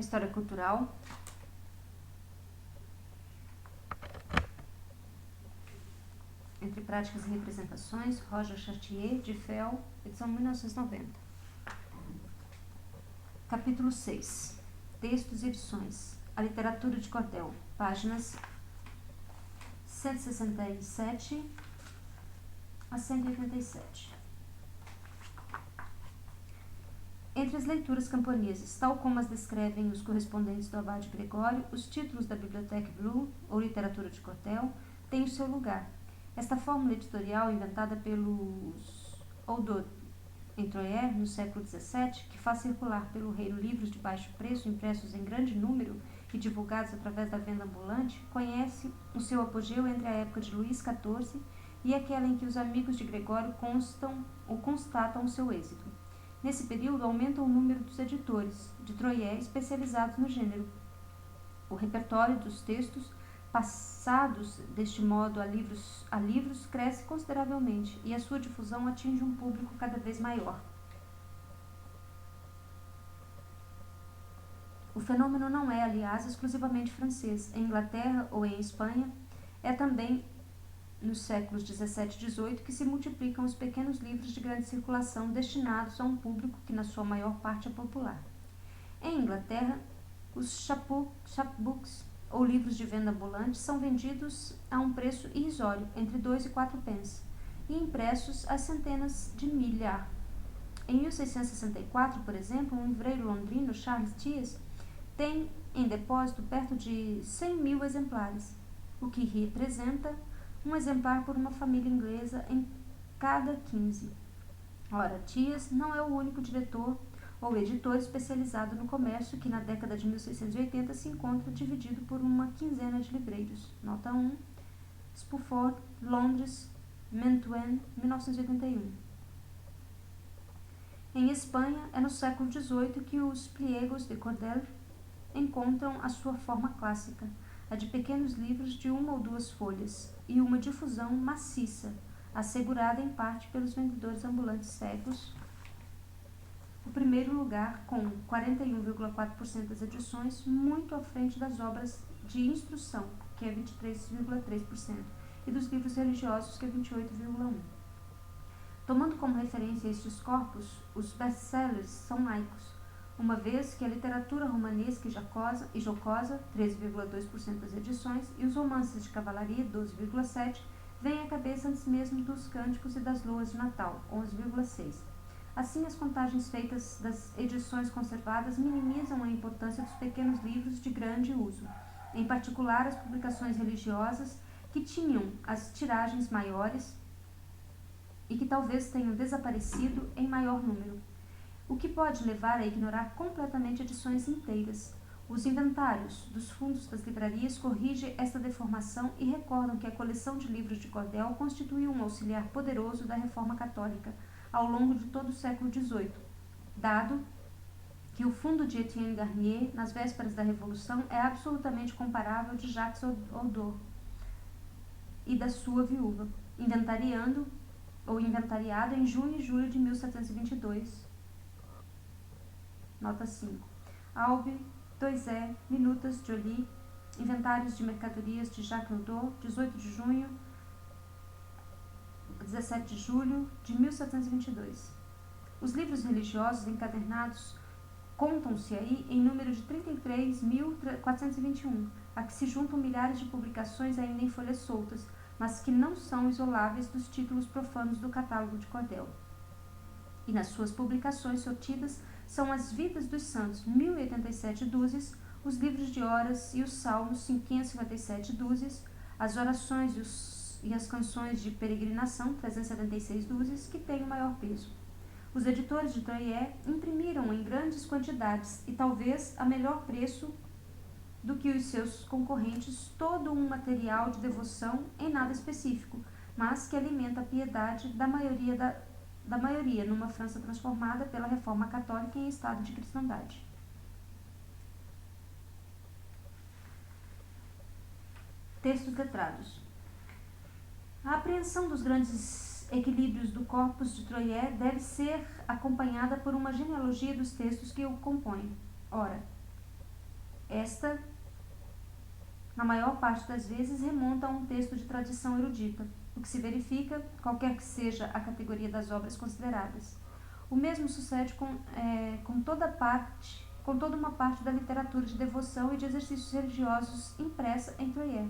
a história cultural. Entre práticas e representações, Roger Chartier, de Fel, edição 1990. Capítulo 6. Textos e edições. A literatura de cordel. Páginas 167 a 187. Entre as leituras camponeses, tal como as descrevem os correspondentes do abade Gregório, os títulos da Bibliothèque Bleue, ou literatura de cordel, têm o seu lugar. Esta fórmula editorial, inventada pelos Oudot em Troyes, no século XVII, que faz circular pelo reino livros de baixo preço, impressos em grande número e divulgados através da venda ambulante, conhece o seu apogeu entre a época de Luís XIV e aquela em que os amigos de Gregório constatam o seu êxito. Nesse período, aumenta o número dos editores de Troyes especializados no gênero. O repertório dos textos passados deste modo a livros cresce consideravelmente e a sua difusão atinge um público cada vez maior. O fenômeno não é, aliás, exclusivamente francês. Em Inglaterra ou em Espanha, é também nos séculos XVII e XVIII que se multiplicam os pequenos livros de grande circulação destinados a um público que na sua maior parte é popular. Em Inglaterra, os chapbooks, ou livros de venda ambulante, são vendidos a um preço irrisório, entre 2 e 4 pence, e impressos a centenas de milhares. Em 1664, por exemplo, um livreiro londrino, Charles Thiers, tem em depósito perto de 100.000 exemplares, o que representa um exemplar por uma família inglesa em cada 15. Ora, Thiers não é o único diretor ou editor especializado no comércio que na década de 1680 se encontra dividido por uma quinzena de livreiros. Nota 1, Spuford, Londres, Mentuin, 1981. Em Espanha, é no século XVIII que os pliegos de cordel encontram a sua forma clássica, a de pequenos livros de 1 ou 2 folhas, e uma difusão maciça, assegurada em parte pelos vendedores ambulantes cegos. O primeiro lugar, com 41,4% das edições, muito à frente das obras de instrução, que é 23,3%, e dos livros religiosos, que é 28,1%. Tomando como referência estes corpos, os best-sellers são laicos, uma vez que a literatura romanesca e jocosa, 13,2% das edições, e os romances de cavalaria, 12,7%, vêm à cabeça antes mesmo dos cânticos e das loas de Natal, 11,6%. Assim, as contagens feitas das edições conservadas minimizam a importância dos pequenos livros de grande uso, em particular as publicações religiosas, que tinham as tiragens maiores e que talvez tenham desaparecido em maior número, o que pode levar a ignorar completamente edições inteiras. Os inventários dos fundos das livrarias corrigem esta deformação e recordam que a coleção de livros de cordel constituiu um auxiliar poderoso da Reforma Católica ao longo de todo o século XVIII, dado que o fundo de Etienne Garnier, nas vésperas da Revolução, é absolutamente comparável ao de Jacques Oudot e da sua viúva, inventariado em junho e julho de 1722. Nota 5. Albe, 2E, Minutas, Joly, Inventários de Mercadorias de Jacques Oudot, 18 de junho, 17 de julho de 1722. Os livros religiosos encadernados contam-se aí em número de 33.421, a que se juntam milhares de publicações ainda em folhas soltas, mas que não são isoláveis dos títulos profanos do catálogo de cordel. E nas suas publicações sortidas são as Vidas dos Santos, 1087 dúzias, os livros de horas e os salmos, 557 dúzias, as orações e as canções de peregrinação, 376 dúzias, que têm o maior peso. Os editores de Troyes imprimiram em grandes quantidades e talvez a melhor preço do que os seus concorrentes todo um material de devoção em nada específico, mas que alimenta a piedade da maioria numa França transformada pela Reforma Católica em estado de cristandade. Textos letrados. A apreensão dos grandes equilíbrios do corpus de Troyes deve ser acompanhada por uma genealogia dos textos que o compõem. Ora, Esta, na maior parte das vezes, remonta a um texto de tradição erudita, o que se verifica, qualquer que seja a categoria das obras consideradas. O mesmo sucede com toda uma parte da literatura de devoção e de exercícios religiosos impressa em Troyes,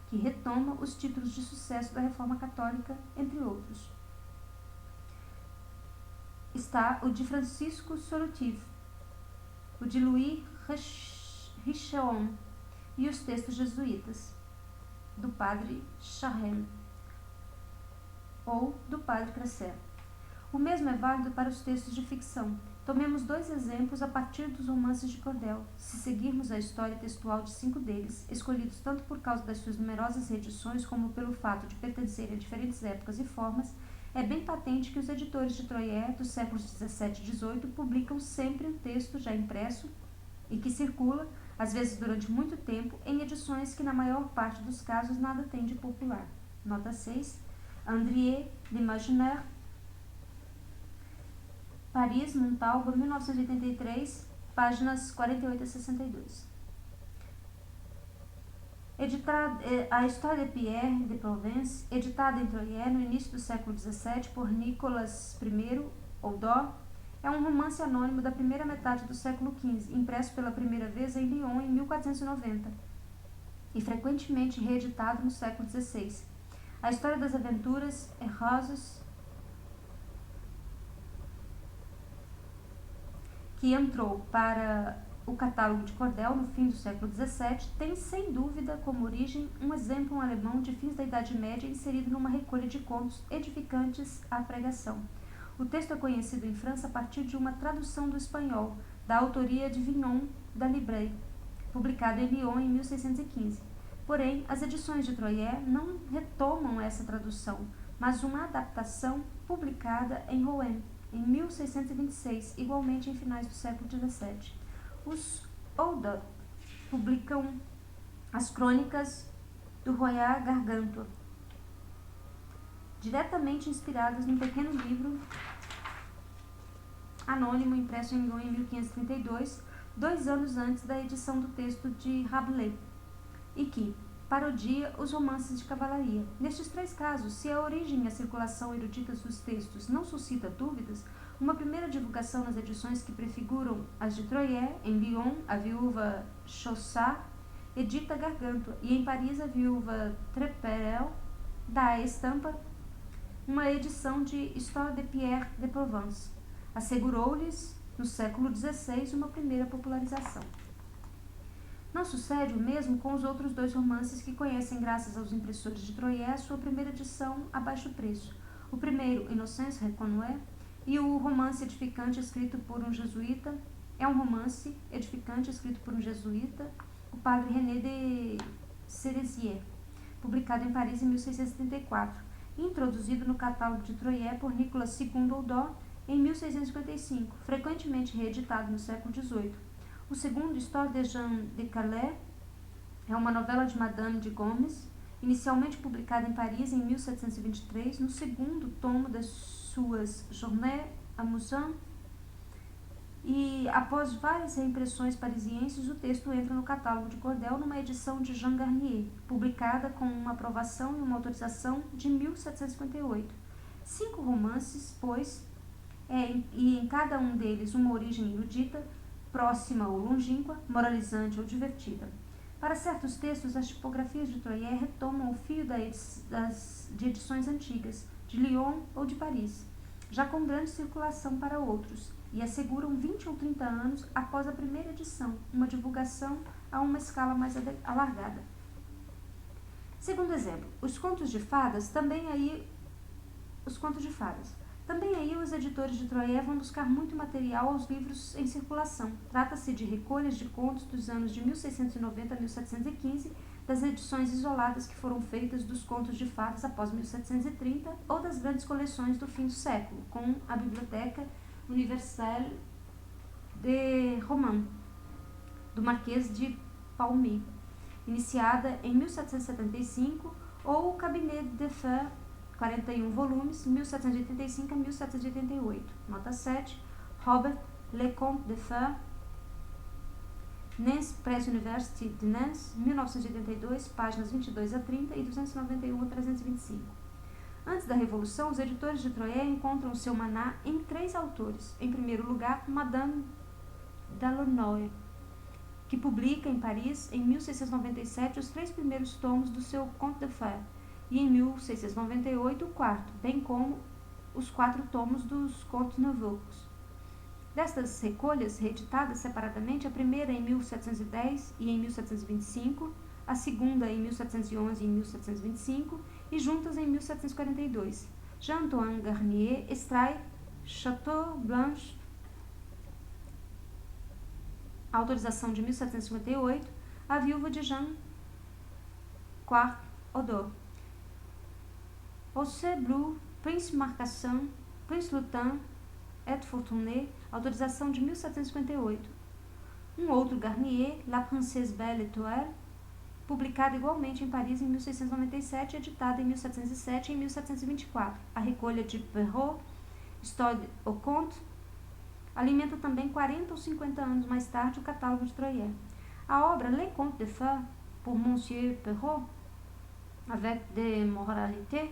que retoma os títulos de sucesso da Reforma Católica, entre outros. Está o de Francisco Solotiv, o de Louis Richeon e os textos jesuítas, do padre Charren ou do padre Cresset. O mesmo é válido para os textos de ficção. Tomemos 2 exemplos a partir dos romances de Cordel. Se seguirmos a história textual de 5 deles, escolhidos tanto por causa das suas numerosas reedições como pelo fato de pertencerem a diferentes épocas e formas, é bem patente que os editores de Troyes dos séculos XVII e XVIII publicam sempre um texto já impresso e que circula, às vezes durante muito tempo, em edições que na maior parte dos casos nada tem de popular. Nota 6. Andrié, L'Imaginaire, Paris, Montalba, 1983, páginas 48 a 62. A Histoire de Pierre de Provence, editada em Troyes no início do século XVII por Nicolas I Oudot, é um romance anônimo da primeira metade do século XV, impresso pela primeira vez em Lyon em 1490 e frequentemente reeditado no século XVI. A história das aventuras heureuses que entrou para o catálogo de Cordel no fim do século XVII tem, sem dúvida, como origem um exemplo alemão de fins da Idade Média inserido numa recolha de contos edificantes à pregação. O texto é conhecido em França a partir de uma tradução do espanhol, da autoria de Vignon d'Alibret, publicado em Lyon em 1615. Porém, as edições de Troyes não retomam essa tradução, mas uma adaptação publicada em Rouen, em 1626, igualmente em finais do século XVII. Os Oudot publicam as crônicas do Royal Gargantua, diretamente inspiradas num pequeno livro anônimo impresso em Lyon em 1532, 2 anos antes da edição do texto de Rabelais, e que parodia os romances de cavalaria. Nestes 3 casos, se a origem e a circulação eruditas dos textos não suscita dúvidas, uma primeira divulgação nas edições que prefiguram as de Troyes, em Lyon, a viúva Chaussat edita Gargantua, e em Paris, a viúva Treperel dá à estampa uma edição de Histoire de Pierre de Provence. Assegurou-lhes, no século XVI, uma primeira popularização. Não sucede o mesmo com os outros 2 romances que conhecem, graças aos impressores de Troyes, sua primeira edição a baixo preço. O primeiro, Innocence Reconnaît, e o romance edificante escrito por um jesuíta, o padre René de Cerezier, publicado em Paris em 1674, e introduzido no catálogo de Troyes por Nicolas II Oudot em 1655, frequentemente reeditado no século XVIII. O segundo, Histoire de Jean de Calais, é uma novela de Madame de Gomes, inicialmente publicada em Paris em 1723, no segundo tomo das suas Journées amusantes, e após várias reimpressões parisienses, o texto entra no catálogo de Cordel numa edição de Jean Garnier, publicada com uma aprovação e uma autorização de 1758. 5 romances, pois, e em cada um deles uma origem erudita, próxima ou longínqua, moralizante ou divertida. Para certos textos, as tipografias de Troyes retomam o fio de edições antigas, de Lyon ou de Paris, já com grande circulação para outros, e asseguram 20 ou 30 anos após a primeira edição, uma divulgação a uma escala mais alargada. Segundo exemplo, os contos de fadas. Também aí os editores de Troyes vão buscar muito material aos livros em circulação. Trata-se de recolhas de contos dos anos de 1690 a 1715, das edições isoladas que foram feitas dos contos de fadas após 1730 ou das grandes coleções do fim do século, com a Biblioteca Universelle de Romans, do Marquês de Paulmy, iniciada em 1775, ou o Cabinet de Feu, 41 volumes, 1785 a 1788. Nota 7. Robert Lecomte de Feu, Nantes Press University de Nantes, 1982, páginas 22 a 30 e 291 a 325. Antes da Revolução, os editores de Troyes encontram seu maná em 3 autores. Em primeiro lugar, Madame d'Aulnoy, que publica em Paris, em 1697, os 3 primeiros tomos do seu Conte de Fées, e em 1698 o quarto, bem como os 4 tomos dos Contes Nouveaux. Destas recolhas, reeditadas separadamente, a primeira em 1710 e em 1725, a segunda em 1711 e em 1725, e juntas em 1742. Jean-Antoine Garnier extrai Chateau Blanche, autorização de 1758, A Viúva de Jean IV Odor. Océ Bleu, Prince Marcassin, Prince Lutin et Fortuné, autorização de 1758. Um outro Garnier, La Princesse Belle Étoile, publicada igualmente em Paris em 1697 e editada em 1707 e em 1724. A recolha de Perrault, Histoire au Conte, alimenta também 40 ou 50 anos mais tarde o catálogo de Troyes. A obra Les Contes de Fées, por Monsieur Perrault, avec des moralités,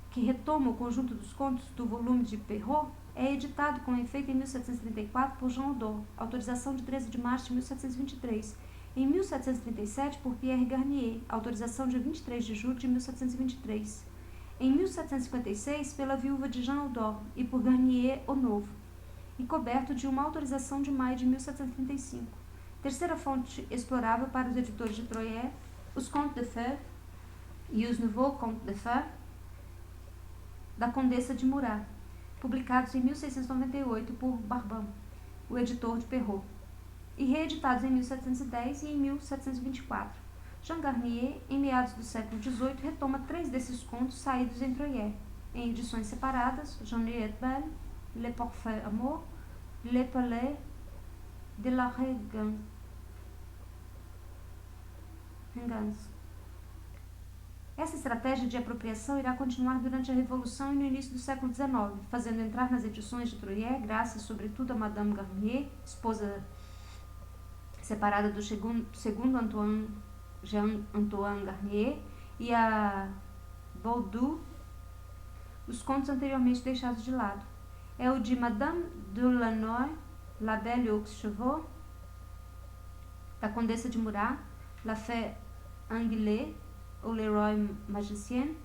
que retoma o conjunto dos contos do volume de Perrault, é editado com efeito em 1734 por Jean Odor, autorização de 13 de março de 1723. Em 1737, por Pierre Garnier, autorização de 23 de julho de 1723. Em 1756, pela viúva de Jean Odor e por Garnier o Novo, e coberto de uma autorização de maio de 1735. Terceira fonte explorável para os editores de Troyes, os Contes de Fées e os Nouveaux Contes de Fées, da Condessa de Murat, publicados em 1698 por Barbin, o editor de Perrault, e reeditados em 1710 e em 1724. Jean Garnier, em meados do século XVIII, retoma 3 desses contos saídos em Troyes, em edições separadas: Juliette Belle, Le Parfait Amour, Le Palais de la Régence. Essa estratégia de apropriação irá continuar durante a Revolução e no início do século XIX, fazendo entrar nas edições de Troyes, graças sobretudo a Madame Garnier, esposa separada do segundo Jean-Antoine Garnier, e a Baudoux, os contos anteriormente deixados de lado. É o de Madame d'Aulnoy, La Belle aux Chevaux, da Condessa de Murat, La Fée Anglais, ou Le Roi Magicien,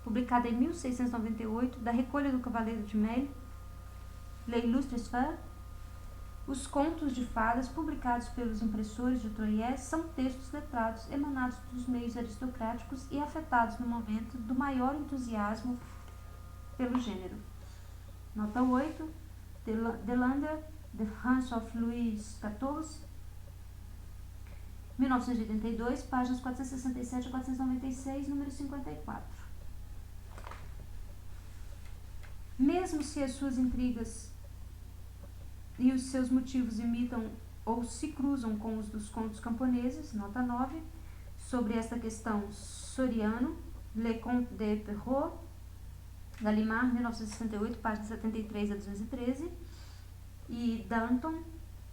publicada em 1698, da recolha do Cavaleiro de Maille, Les Illustres Fées. Os contos de fadas publicados pelos impressores de Troyes são textos letrados emanados dos meios aristocráticos e afetados no momento do maior entusiasmo pelo gênero. Nota 8. Delander, The France of Louis XIV, 1982, páginas 467 a 496, número 54. Mesmo se as suas intrigas e os seus motivos imitam ou se cruzam com os dos contos camponeses, nota 9, sobre esta questão, Soriano, Le Conte de Perrault, Gallimard, 1968, páginas 73 a 213, e Danton,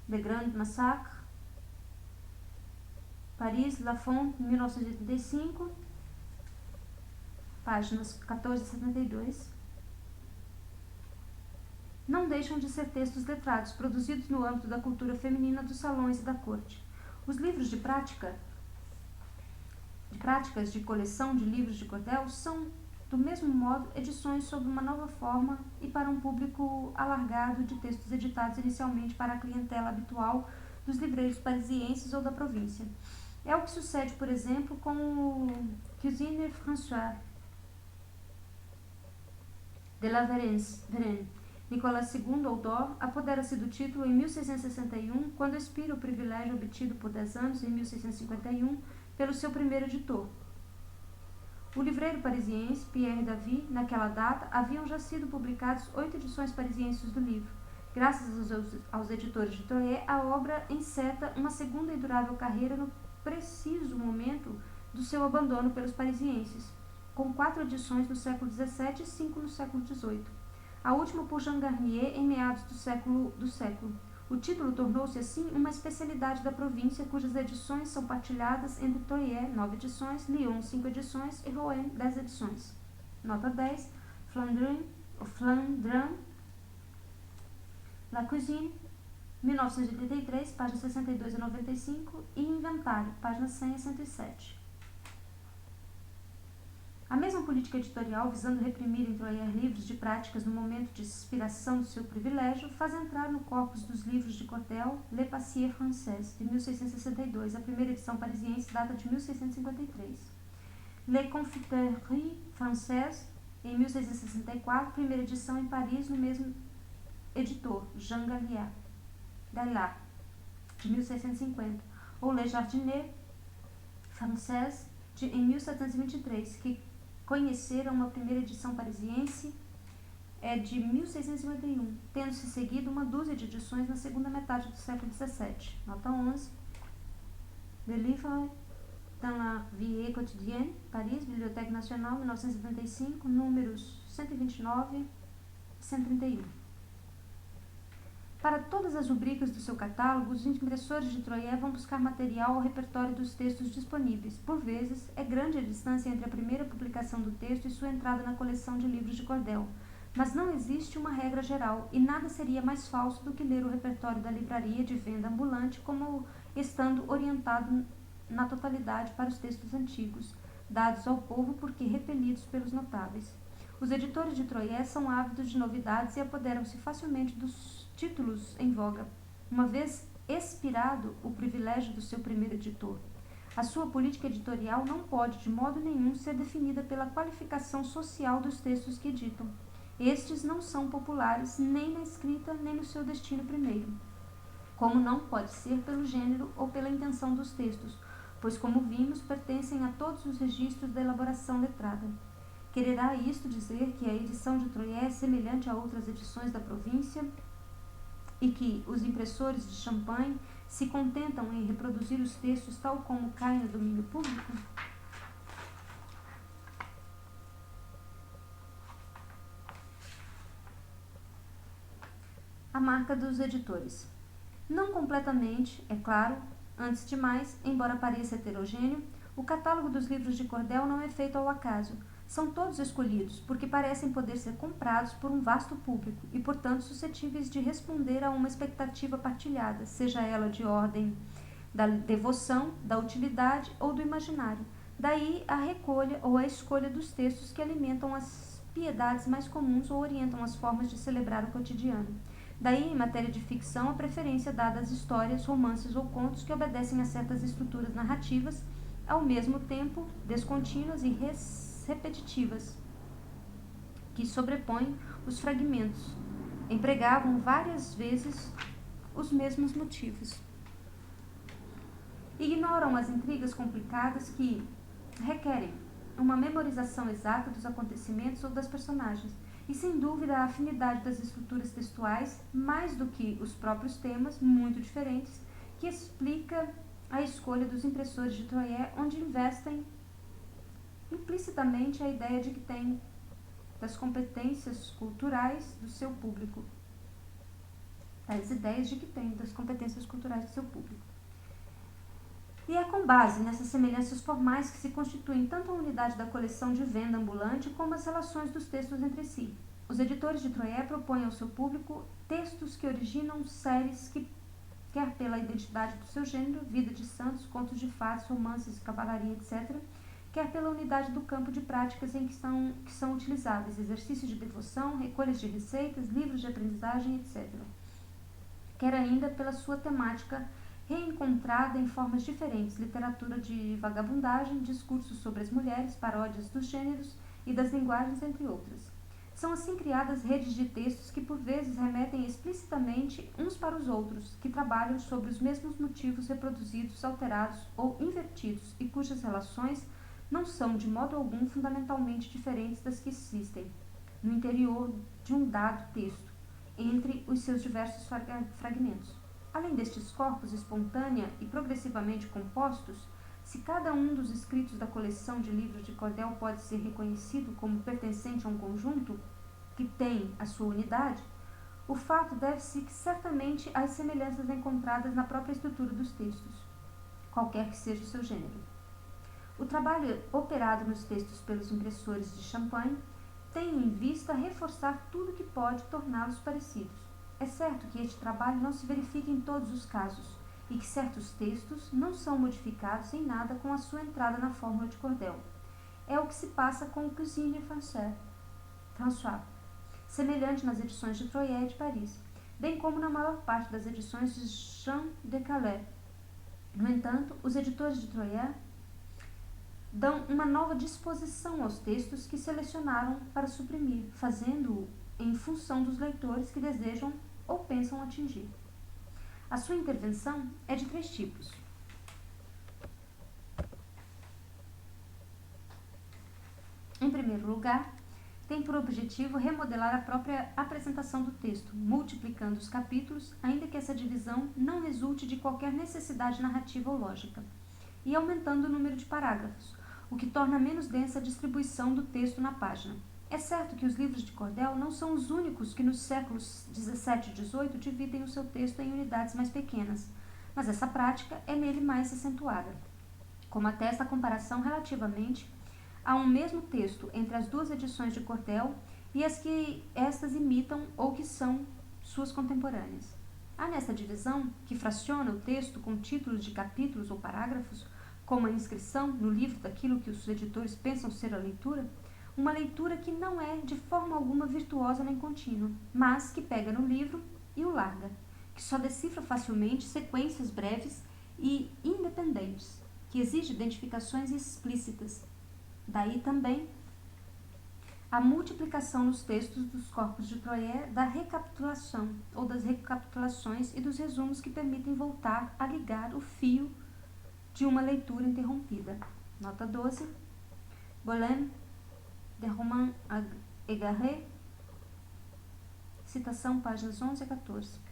Le Grand Massacre, Paris, La Fonte, 1985, páginas 14 a 72, não deixam de ser textos letrados, produzidos no âmbito da cultura feminina dos salões e da corte. Os livros de práticas de coleção de livros de cordel são, do mesmo modo, edições sob uma nova forma e para um público alargado de textos editados inicialmente para a clientela habitual dos livreiros parisienses ou da província. É o que sucede, por exemplo, com o Cuisine François de la Varenne. Nicolas II Odor apodera-se do título em 1661, quando expira o privilégio obtido por 10 anos, em 1651, pelo seu primeiro editor. O livreiro parisiense Pierre Davy, naquela data, haviam já sido publicadas 8 edições parisienses do livro. Graças aos editores de Troyes, a obra enceta uma segunda e durável carreira no preciso momento do seu abandono pelos parisienses, com 4 edições no século XVII e 5 no século XVIII. A última por Jean Garnier em meados do século. O título tornou-se, assim, uma especialidade da província, cujas edições são partilhadas entre Troyes, 9 edições, Lyon, 5 edições e Rouen, 10 edições. Nota 10. Flandrin, La Cuisine, 1983, páginas 62 a 95, e Inventário, páginas 100 a 107. A mesma política editorial, visando reprimir em Troyes livros de práticas no momento de expiração do seu privilégio, faz entrar no corpus dos livros de Cordel Le Papier Français, de 1662, a primeira edição parisiense data de 1653. Les Confiteries Françaises, em 1664, primeira edição em Paris, no mesmo editor, Jean Gaillard, de 1650, ou Les Jardiniers Françaises, em 1723, que conheceram uma primeira edição parisiense de 1651, tendo-se seguido uma dúzia de edições na segunda metade do século XVII. Nota 11. Le Livre dans la Vie Quotidienne, Paris, Bibliothèque Nationale, 1975, números 129 e 131. Para todas as rubricas do seu catálogo, os impressores de Troyes vão buscar material ao repertório dos textos disponíveis. Por vezes, é grande a distância entre a primeira publicação do texto e sua entrada na coleção de livros de Cordel, mas não existe uma regra geral, e nada seria mais falso do que ler o repertório da livraria de venda ambulante como estando orientado na totalidade para os textos antigos, dados ao povo porque repelidos pelos notáveis. Os editores de Troyes são ávidos de novidades e apoderam-se facilmente dos títulos em voga, uma vez expirado o privilégio do seu primeiro editor. A sua política editorial não pode, de modo nenhum, ser definida pela qualificação social dos textos que editam. Estes não são populares nem na escrita nem no seu destino primeiro, como não pode ser pelo gênero ou pela intenção dos textos, pois, como vimos, pertencem a todos os registros da elaboração letrada. Quererá isto dizer que a edição de Troyes é semelhante a outras edições da província e que os impressores de Champagne se contentam em reproduzir os textos tal como caem no domínio público? A marca dos editores. Não completamente, é claro, antes de mais, embora pareça heterogêneo, o catálogo dos livros de Cordel não é feito ao acaso. São todos escolhidos, porque parecem poder ser comprados por um vasto público e, portanto, suscetíveis de responder a uma expectativa partilhada, seja ela de ordem da devoção, da utilidade ou do imaginário. Daí a recolha ou a escolha dos textos que alimentam as piedades mais comuns ou orientam as formas de celebrar o cotidiano. Daí, em matéria de ficção, a preferência dada às histórias, romances ou contos que obedecem a certas estruturas narrativas, ao mesmo tempo descontínuas e repetitivas, que sobrepõem os fragmentos, empregavam várias vezes os mesmos motivos. Ignoram as intrigas complicadas que requerem uma memorização exata dos acontecimentos ou das personagens, e sem dúvida a afinidade das estruturas textuais, mais do que os próprios temas, muito diferentes, que explica a escolha dos impressores de Troyes, onde investem implicitamente a ideia de que tem das competências culturais do seu público. As ideias de que tem das competências culturais do seu público. E é com base nessas semelhanças formais que se constituem tanto a unidade da coleção de venda ambulante como as relações dos textos entre si. Os editores de Troyes propõem ao seu público textos que originam séries que, quer pela identidade do seu gênero, vida de santos, contos de fadas, romances, cavalaria, etc., quer pela unidade do campo de práticas em que são utilizáveis, exercícios de devoção, recolhas de receitas, livros de aprendizagem, etc. Quer ainda pela sua temática reencontrada em formas diferentes, literatura de vagabundagem, discursos sobre as mulheres, paródias dos gêneros e das linguagens, entre outras. São assim criadas redes de textos que por vezes remetem explicitamente uns para os outros, que trabalham sobre os mesmos motivos reproduzidos, alterados ou invertidos e cujas relações não são de modo algum fundamentalmente diferentes das que existem no interior de um dado texto, entre os seus diversos fragmentos. Além destes corpos espontânea e progressivamente compostos, se cada um dos escritos da coleção de livros de Cordel pode ser reconhecido como pertencente a um conjunto que tem a sua unidade, O fato deve-se certamente às semelhanças encontradas na própria estrutura dos textos, qualquer que seja o seu gênero. O trabalho operado nos textos pelos impressores de Champagne tem em vista reforçar tudo que pode torná-los parecidos. É certo que este trabalho não se verifica em todos os casos, e que certos textos não são modificados em nada com a sua entrada na fórmula de cordel. É o que se passa com o Cuisine François, semelhante nas edições de Troyes e de Paris, bem como na maior parte das edições de Jean de Calais. No entanto, os editores de Troyes dão uma nova disposição aos textos que selecionaram para suprimir, fazendo-o em função dos leitores que desejam ou pensam atingir. A sua intervenção é de 3 tipos. Em primeiro lugar, tem por objetivo remodelar a própria apresentação do texto, multiplicando os capítulos, ainda que essa divisão não resulte de qualquer necessidade narrativa ou lógica, e aumentando o número de parágrafos, o que torna menos densa a distribuição do texto na página. É certo que os livros de cordel não são os únicos que nos séculos XVII e XVIII dividem o seu texto em unidades mais pequenas, mas essa prática é nele mais acentuada, como atesta a comparação relativamente a um mesmo texto entre as 2 edições de cordel e as que estas imitam ou que são suas contemporâneas. Há nesta divisão, que fraciona o texto com títulos de capítulos ou parágrafos, como a inscrição no livro daquilo que os editores pensam ser a leitura, uma leitura que não é de forma alguma virtuosa nem contínua, mas que pega no livro e o larga, que só decifra facilmente sequências breves e independentes, que exige identificações explícitas. Daí também a multiplicação nos textos dos corpos de Troyes da recapitulação ou das recapitulações e dos resumos que permitem voltar a ligar o fio de uma leitura interrompida. Nota 12. Bohème, des Romans égarés, citação páginas 11 a 14.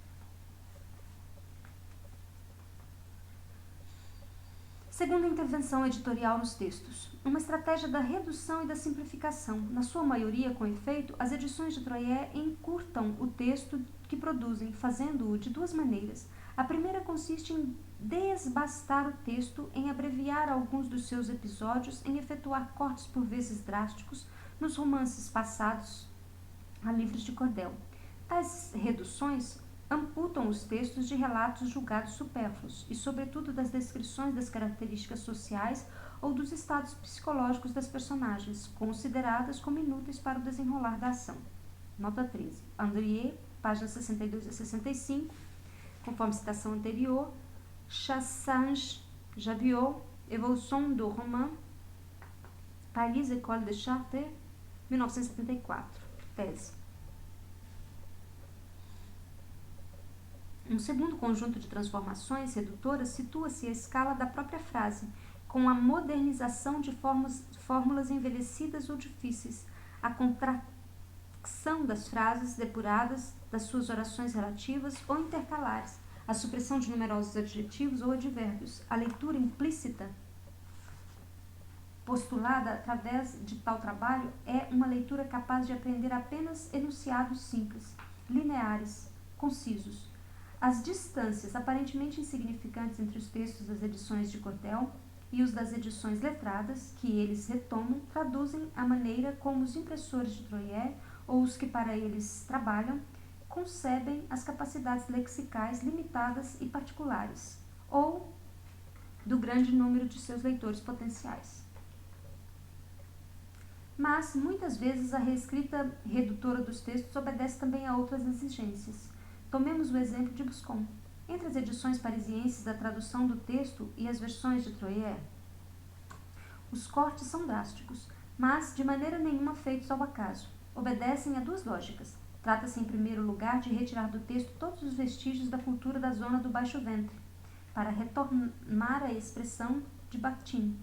Segunda intervenção editorial nos textos. Uma estratégia da redução e da simplificação. Na sua maioria, com efeito, as edições de Troyes encurtam o texto que produzem, fazendo-o de 2 maneiras. A primeira consiste em desbastar o texto, em abreviar alguns dos seus episódios, em efetuar cortes por vezes drásticos nos romances passados a livros de cordel. Tais reduções amputam os textos de relatos julgados supérfluos e, sobretudo, das descrições das características sociais ou dos estados psicológicos das personagens, consideradas como inúteis para o desenrolar da ação. Nota 13. Andrier, páginas 62 a 65, conforme citação anterior. Chassange, Javiot, Évolution du roman, Paris, École de Chartres, 1974. Tese. Um segundo conjunto de transformações redutoras situa-se à escala da própria frase, com a modernização de fórmulas envelhecidas ou difíceis, a contração das frases depuradas, das suas orações relativas ou intercalares, a supressão de numerosos adjetivos ou advérbios, a leitura implícita postulada através de tal trabalho é uma leitura capaz de aprender apenas enunciados simples, lineares, concisos. As distâncias aparentemente insignificantes entre os textos das edições de cordel e os das edições letradas, que eles retomam, traduzem a maneira como os impressores de Troyes, ou os que para eles trabalham, concebem as capacidades lexicais limitadas e particulares, ou do grande número de seus leitores potenciais. Mas, muitas vezes, a reescrita redutora dos textos obedece também a outras exigências. Tomemos o exemplo de Buscon. Entre as edições parisienses da tradução do texto e as versões de Troyes, os cortes são drásticos, mas de maneira nenhuma feitos ao acaso. Obedecem a 2 lógicas. Trata-se, em primeiro lugar, de retirar do texto todos os vestígios da cultura da zona do baixo ventre, para retomar a expressão de Bakhtin,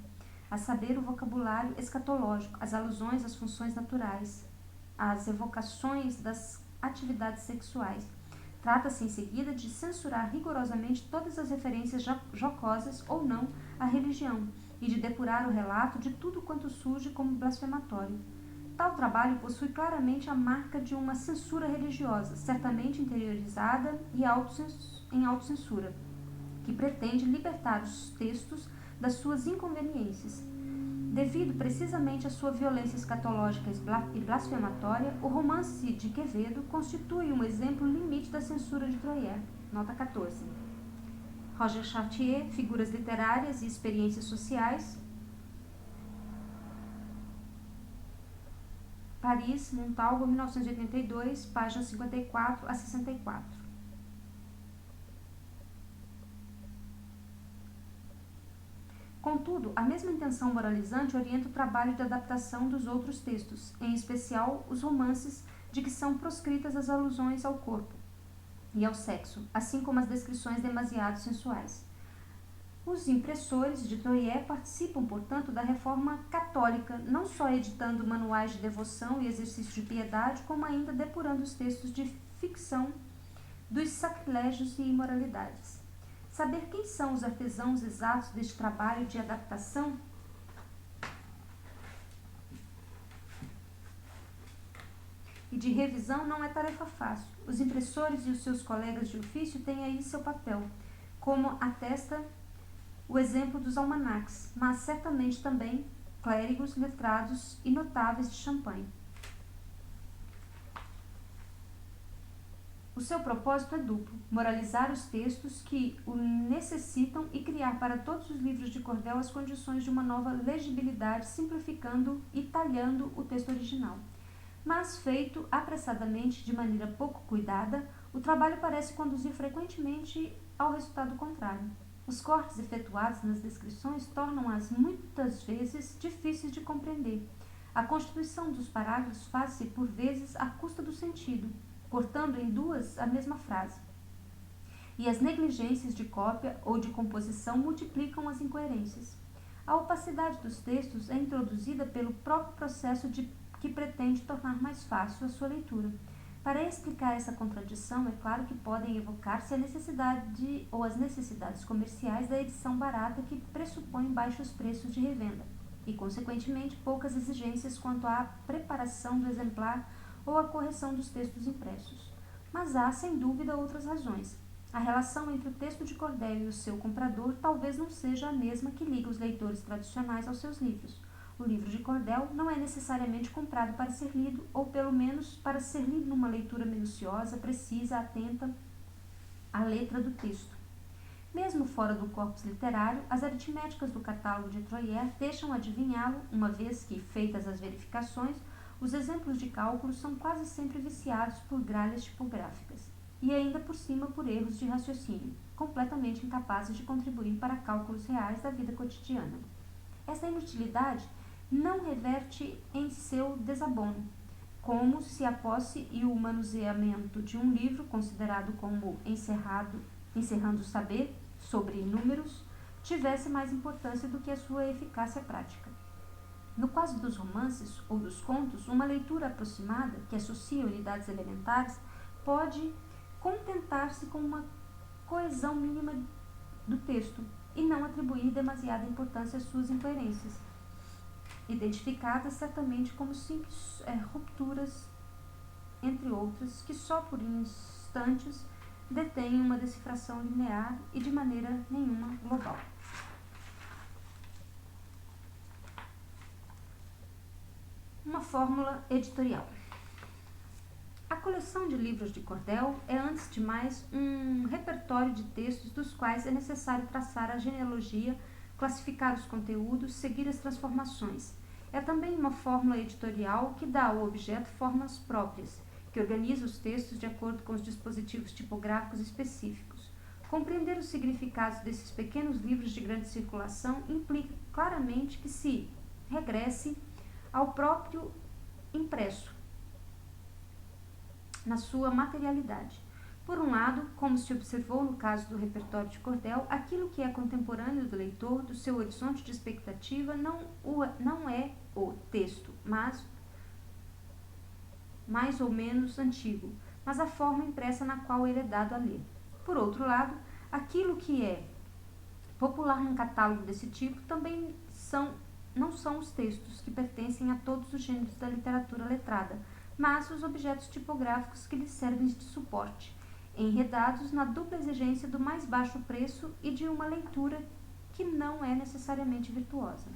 a saber, o vocabulário escatológico, as alusões às funções naturais, as evocações das atividades sexuais. Trata-se, em seguida, de censurar rigorosamente todas as referências jocosas ou não à religião e de depurar o relato de tudo quanto surge como blasfematório. tal trabalho possui claramente a marca de uma censura religiosa, certamente interiorizada e em autocensura, que pretende libertar os textos das suas inconveniências. Devido precisamente à sua violência escatológica e blasfematória, o romance de Quevedo constitui um exemplo limite da censura de Troyer. Nota 14. Roger Chartier, Figuras Literárias e Experiências Sociais, Paris, Montalvo, 1982, páginas 54 a 64. Contudo, a mesma intenção moralizante orienta o trabalho de adaptação dos outros textos, em especial os romances de que são proscritas as alusões ao corpo e ao sexo, assim como as descrições demasiado sensuais. Os impressores de Troyer participam, portanto, da reforma católica, não só editando manuais de devoção e exercício de piedade, como ainda depurando os textos de ficção dos sacrilégios e imoralidades. Saber quem são os artesãos exatos deste trabalho de adaptação e de revisão não é tarefa fácil. Os impressores e os seus colegas de ofício têm aí seu papel, como atesta o exemplo dos almanacs, mas certamente também clérigos, letrados e notáveis de Champagne. O seu propósito é duplo: moralizar os textos que o necessitam e criar para todos os livros de cordel as condições de uma nova legibilidade, simplificando e talhando o texto original. Mas, feito apressadamente, de maneira pouco cuidada, o trabalho parece conduzir frequentemente ao resultado contrário. Os cortes efetuados nas descrições tornam-as muitas vezes difíceis de compreender. A constituição dos parágrafos faz-se por vezes à custa do sentido, cortando em duas a mesma frase. E as negligências de cópia ou de composição multiplicam as incoerências. A opacidade dos textos é introduzida pelo próprio processo que pretende tornar mais fácil a sua leitura. Para explicar essa contradição, é claro que podem evocar-se a necessidade ou as necessidades comerciais da edição barata, que pressupõe baixos preços de revenda e, consequentemente, poucas exigências quanto à preparação do exemplar ou à correção dos textos impressos. Mas há, sem dúvida, outras razões. A relação entre o texto de cordel e o seu comprador talvez não seja a mesma que liga os leitores tradicionais aos seus livros. O livro de cordel não é necessariamente comprado para ser lido, ou pelo menos para ser lido numa leitura minuciosa, precisa, atenta à letra do texto. Mesmo fora do corpus literário, as aritméticas do catálogo de Troyer deixam adivinhá-lo, uma vez que, feitas as verificações, os exemplos de cálculo são quase sempre viciados por gralhas tipográficas, e ainda por cima por erros de raciocínio, completamente incapazes de contribuir para cálculos reais da vida cotidiana. Essa inutilidade não reverte em seu desabono, como se a posse e o manuseamento de um livro, considerado como encerrando o saber sobre números, tivesse mais importância do que a sua eficácia prática. No caso dos romances ou dos contos, uma leitura aproximada, que associa unidades elementares, pode contentar-se com uma coesão mínima do texto e não atribuir demasiada importância às suas incoerências, identificadas certamente como simples rupturas, entre outras, que só por instantes detêm uma decifração linear e de maneira nenhuma global. Uma fórmula editorial. A coleção de livros de cordel é, antes de mais, um repertório de textos dos quais é necessário traçar a genealogia, classificar os conteúdos, seguir as transformações. É também uma fórmula editorial que dá ao objeto formas próprias, que organiza os textos de acordo com os dispositivos tipográficos específicos. Compreender os significados desses pequenos livros de grande circulação implica claramente que se regresse ao próprio impresso, na sua materialidade. Por um lado, como se observou no caso do repertório de cordel, aquilo que é contemporâneo do leitor, do seu horizonte de expectativa, não é o texto, mas mais ou menos antigo, mas a forma impressa na qual ele é dado a ler. Por outro lado, aquilo que é popular num catálogo desse tipo também são não são os textos, que pertencem a todos os gêneros da literatura letrada, mas os objetos tipográficos que lhes servem de suporte, enredados na dupla exigência do mais baixo preço e de uma leitura que não é necessariamente virtuosa.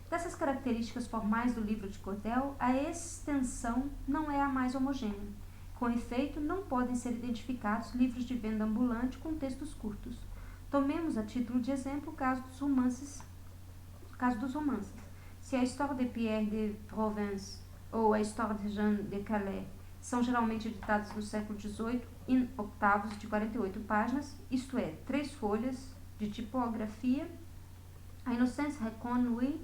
Dessas características formais do livro de cordel, a extensão não é a mais homogênea. Com efeito, não podem ser identificados livros de venda ambulante com textos curtos. Tomemos a título de exemplo o caso dos romances. Se a Histoire de Pierre de Provence ou a Histoire de Jean de Calais são geralmente editados no século XVIII em octavos de 48 páginas, isto é, 3 folhas de tipografia, a Innocence Reconnaissance,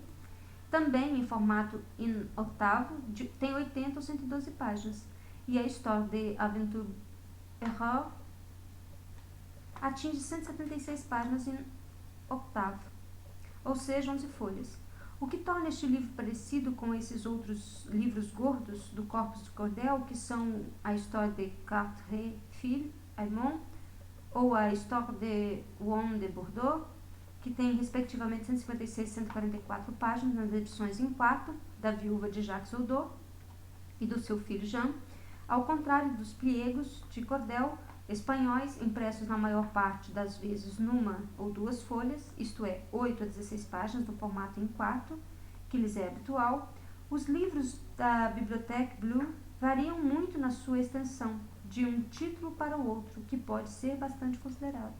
também em formato em octavo, tem 80 ou 112 páginas, e a Histoire de Aventure Erreur atinge 176 páginas em octavo, ou seja, 11 folhas. O que torna este livro parecido com esses outros livros gordos do corpus de cordel, que são a Histoire de Carteret-Phil-Aymon ou a Histoire de Juan de Bordeaux, que tem respectivamente 156 e 144 páginas nas edições em quarto da viúva de Jacques Oudot e do seu filho Jean, ao contrário dos pliegos de cordel espanhóis, impressos na maior parte das vezes numa ou 2 folhas, isto é, 8 a 16 páginas no formato em quarto, que lhes é habitual, os livros da Bibliothèque Bleu variam muito na sua extensão, de um título para o outro, que pode ser bastante considerado.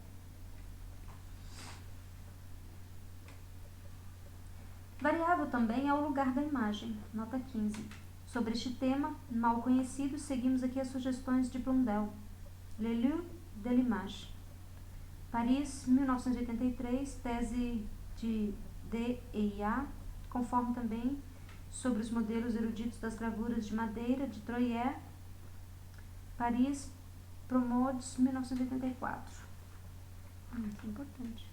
Variável também é o lugar da imagem, nota 15. Sobre este tema, mal conhecido, seguimos aqui as sugestões de Blondel. Le lieu de l'image. Paris, 1983, tese de D&A, conforme também sobre os modelos eruditos das gravuras de madeira de Troyer. Paris, Promodes, 1984. Isso é importante.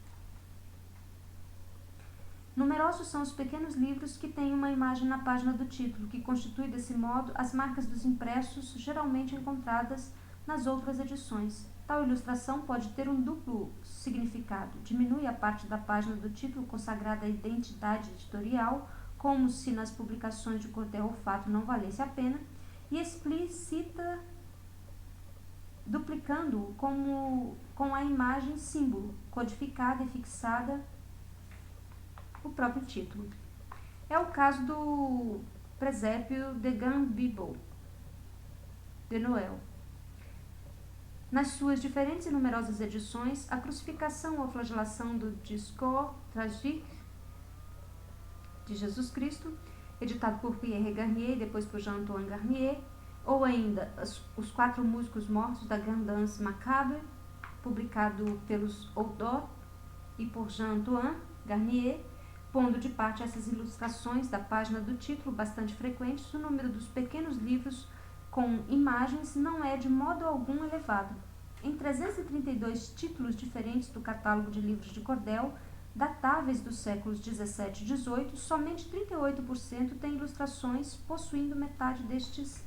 Numerosos são os pequenos livros que têm uma imagem na página do título, que constitui, desse modo, as marcas dos impressos geralmente encontradas nas outras edições. Tal ilustração pode ter um duplo significado. Diminui a parte da página do título consagrada à identidade editorial, como se nas publicações de cordel o fato não valesse a pena, e explicita, duplicando-o com a imagem símbolo, codificada e fixada o próprio título. É o caso do presépio de Grand-Bible, de Noël. Nas suas diferentes e numerosas edições, a crucificação ou flagelação do Discours tragique de Jesus Cristo, editado por Pierre Garnier e depois por Jean-Antoine Garnier, ou ainda Os 4 Músicos Mortos da Grande Danse Macabre, publicado pelos Oudot e por Jean-Antoine Garnier, pondo de parte essas ilustrações da página do título bastante frequentes, o número dos pequenos livros com imagens não é de modo algum elevado. Em 332 títulos diferentes do catálogo de livros de cordel, datáveis dos séculos 17 e 18, somente 38% têm ilustrações, possuindo metade destes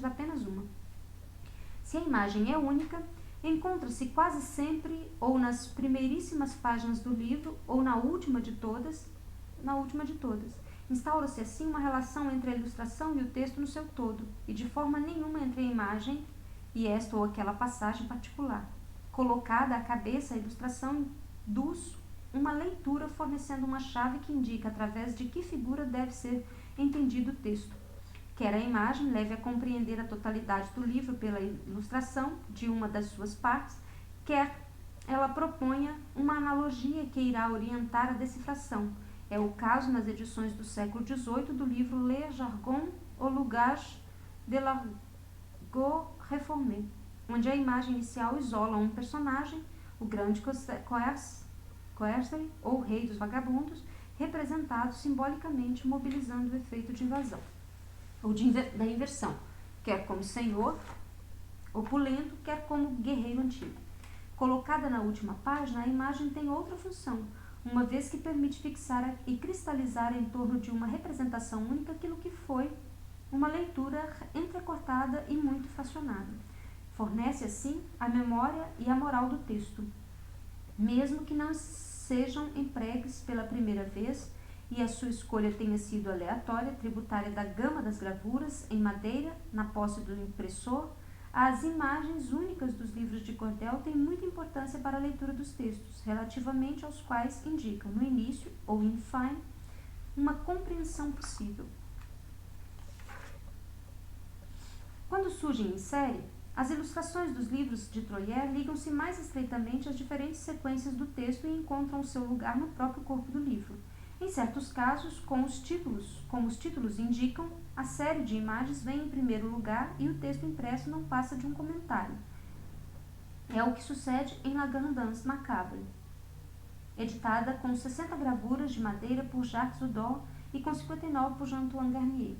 apenas uma. Se a imagem é única, encontra-se quase sempre ou nas primeiríssimas páginas do livro ou na última de todas. Instaura-se assim uma relação entre a ilustração e o texto no seu todo, e de forma nenhuma entre a imagem e esta ou aquela passagem particular. Colocada à cabeça, a ilustração induz uma leitura, fornecendo uma chave que indica através de que figura deve ser entendido o texto. Quer a imagem leve a compreender a totalidade do livro pela ilustração de uma das suas partes, quer ela proponha uma analogia que irá orientar a decifração. É o caso nas edições do século XVIII do livro Le Jargon au Langage de l'Argot Réformé, onde a imagem inicial isola um personagem, o grande Coercer, ou rei dos vagabundos, representado simbolicamente, mobilizando o efeito de invasão, ou da inversão, quer como senhor opulento, quer como guerreiro antigo. Colocada na última página, a imagem tem outra função, uma vez que permite fixar e cristalizar em torno de uma representação única aquilo que foi uma leitura entrecortada e muito fracionada. Fornece, assim, a memória e a moral do texto. Mesmo que não sejam empregues pela primeira vez e a sua escolha tenha sido aleatória, tributária da gama das gravuras em madeira na posse do impressor, as imagens únicas dos livros de cordel têm muita importância para a leitura dos textos, relativamente aos quais indicam, no início ou in fine, uma compreensão possível. Quando surgem em série, as ilustrações dos livros de Troyer ligam-se mais estreitamente às diferentes sequências do texto e encontram seu lugar no próprio corpo do livro. Em certos casos, como os títulos indicam, a série de imagens vem em primeiro lugar e o texto impresso não passa de um comentário. É o que sucede em La Grande Danse Macabre, editada com 60 gravuras de madeira por Jacques Oudot e com 59 por Jean-Antoine Garnier.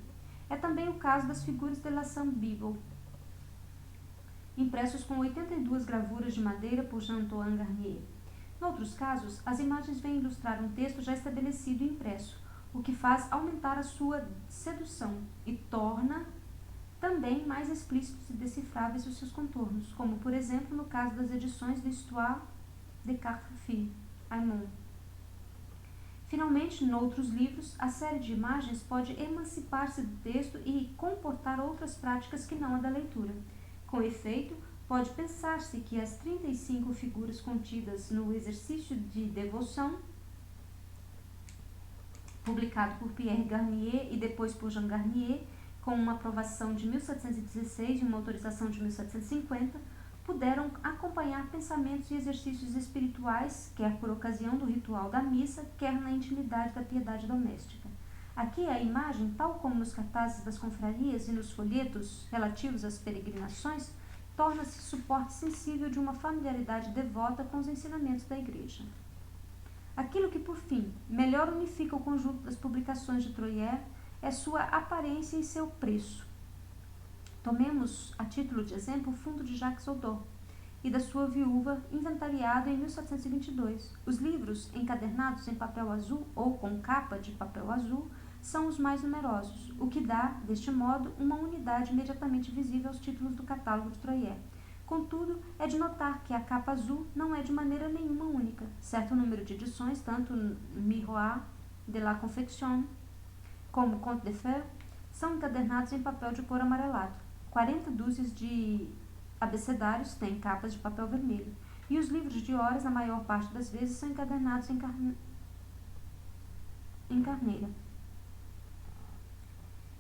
É também o caso das figuras de la Sainte-Bible, impressos com 82 gravuras de madeira por Jean-Antoine Garnier. Em outros casos, as imagens vêm ilustrar um texto já estabelecido e impresso, o que faz aumentar a sua sedução e torna também mais explícitos e decifráveis os seus contornos, como, por exemplo, no caso das edições de Histoire de Quatre Aymon. Finalmente, noutros livros, a série de imagens pode emancipar-se do texto e comportar outras práticas que não a da leitura. Com efeito, pode pensar-se que as 35 figuras contidas no Exercício de Devoção, publicado por Pierre Garnier e depois por Jean Garnier, com uma aprovação de 1716 e uma autorização de 1750, puderam acompanhar pensamentos e exercícios espirituais, quer por ocasião do ritual da missa, quer na intimidade da piedade doméstica. Aqui a imagem, tal como nos cartazes das confrarias e nos folhetos relativos às peregrinações, torna-se suporte sensível de uma familiaridade devota com os ensinamentos da Igreja. Aquilo que, por fim, melhor unifica o conjunto das publicações de Troyer é sua aparência e seu preço. Tomemos, a título de exemplo, o fundo de Jacques Oudot e da sua viúva, inventariado em 1722. Os livros, encadernados em papel azul ou com capa de papel azul, são os mais numerosos, o que dá, deste modo, uma unidade imediatamente visível aos títulos do catálogo de Troyer. Contudo, é de notar que a capa azul não é de maneira nenhuma única. Certo número de edições, tanto Miroir de la Confection como Conte de Fer, são encadernados em papel de cor amarelado. 40 dúzias de abecedários têm capas de papel vermelho, e os livros de horas, na maior parte das vezes, são encadernados em carneira.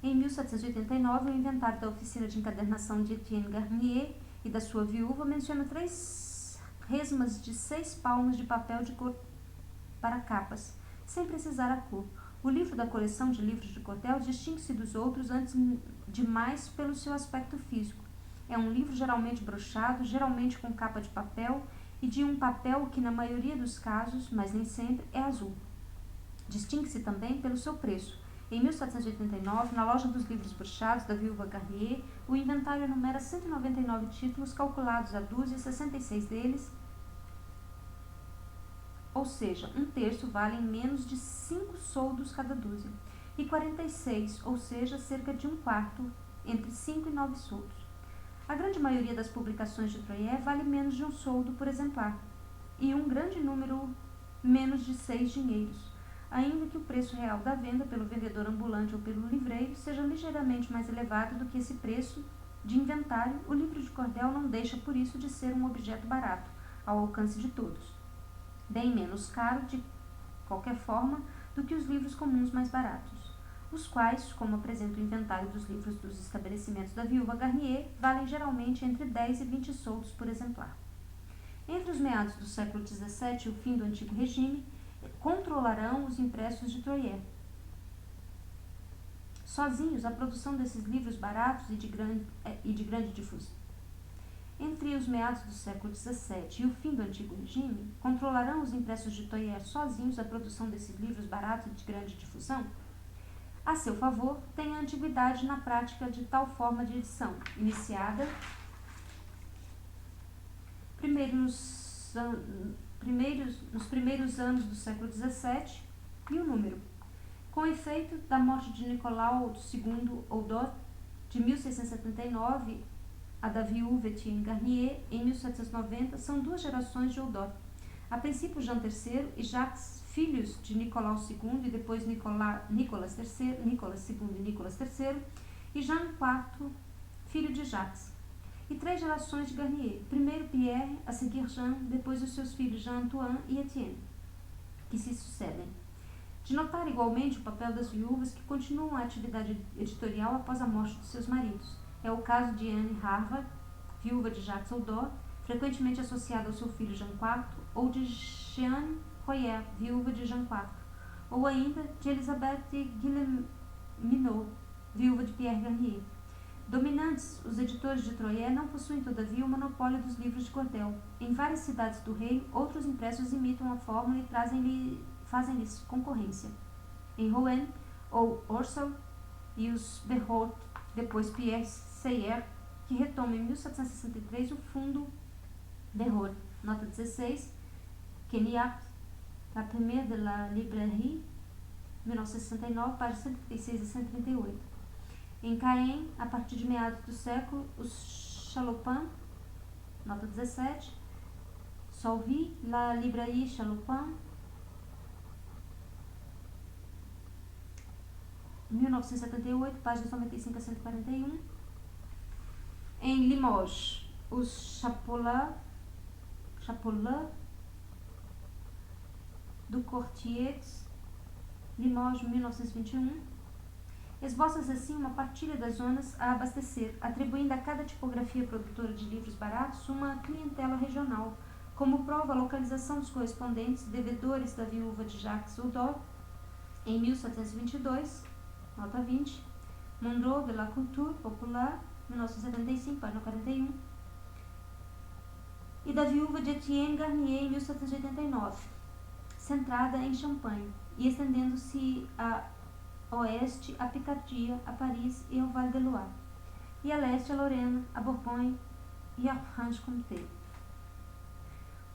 Em 1789, o inventário da oficina de encadernação de Etienne Garnier e da sua viúva menciona 3 resmas de 6 palmos de papel de cor para capas, sem precisar a cor. O livro da coleção de livros de cordel distingue-se dos outros antes de mais pelo seu aspecto físico. É um livro geralmente brochado, geralmente com capa de papel e de um papel que, na maioria dos casos, mas nem sempre, é azul. Distingue-se também pelo seu preço. Em 1789, na loja dos livros brochados da viúva Garnier, o inventário enumera 199 títulos calculados a dúzia, 66 deles, ou seja, um terço, valem menos de 5 soldos cada dúzia, e 46, ou seja, cerca de um quarto, entre 5 e 9 soldos. A grande maioria das publicações de Troyer vale menos de um soldo por exemplar, e um grande número menos de 6 dinheiros, ainda que o preço real da venda pelo vendedor ambulante ou pelo livreiro seja ligeiramente mais elevado do que esse preço de inventário. O livro de cordel não deixa por isso de ser um objeto barato, ao alcance de todos, bem menos caro de qualquer forma do que os livros comuns mais baratos, os quais, como apresenta o inventário dos livros dos estabelecimentos da viúva Garnier, valem geralmente entre 10 e 20 soldos por exemplar. Entre os meados do século XVII e o fim do Antigo Regime, controlarão os impressos de Troyer. Sozinhos, a produção desses livros baratos e de grande difusão. Entre os meados do século XVII e o fim do Antigo Regime, controlarão os impressos de Troyer sozinhos a produção desses livros baratos e de grande difusão? A seu favor, tem a antiguidade na prática de tal forma de edição, iniciada nos primeiros anos do século XVII, e o número. Com efeito da morte de Nicolau II Oudot, de 1679, a da viúva Etienne Garnier, em 1790, são 2 gerações de Oudot. A princípio Jean III e Jacques, filhos de Nicolau II e depois Nicolas II e Nicolas III, e Jean IV, filho de Jacques. E 3 gerações de Garnier, primeiro Pierre, a seguir Jean, depois os seus filhos Jean-Antoine e Etienne, que se sucedem. De notar igualmente o papel das viúvas que continuam a atividade editorial após a morte de seus maridos. É o caso de Anne Harvard, viúva de Jacques Odor, frequentemente associada ao seu filho Jean IV, ou de Jeanne Royer, viúva de Jean IV, ou ainda de Elisabeth Guilleminot, viúva de Pierre Garnier. Dominantes, os editores de Troyes não possuem, todavia, o monopólio dos livros de cordel. Em várias cidades do reino, outros impressos imitam a fórmula e fazem-lhes concorrência. Em Rouen, ou Orsel e os Berrault, depois Pierre Seyer, que retoma em 1763 o fundo Berrault. Nota 16, Queniac, La Première de la Librairie, 1969, páginas 136 e 138. Em Caen, a partir de meados do século, os Chalopin, nota 17, Solvay, La Librairie Chalopin, 1978, páginas 95 a 141. Em Limoges, os Chapolat do Courtiers, Limoges, 1921. Esboça-se assim uma partilha das zonas a abastecer, atribuindo a cada tipografia produtora de livros baratos uma clientela regional, como prova a localização dos correspondentes devedores da viúva de Jacques Odor, em 1722, nota 20, Monroe de la Culture Populaire, 1975, página 41, e da viúva de Etienne Garnier, em 1789, centrada em Champagne, e estendendo-se a oeste a Picardia, a Paris e ao Vale de Loire, e a leste a Lorena, a Bourgogne e a Franche-Comté,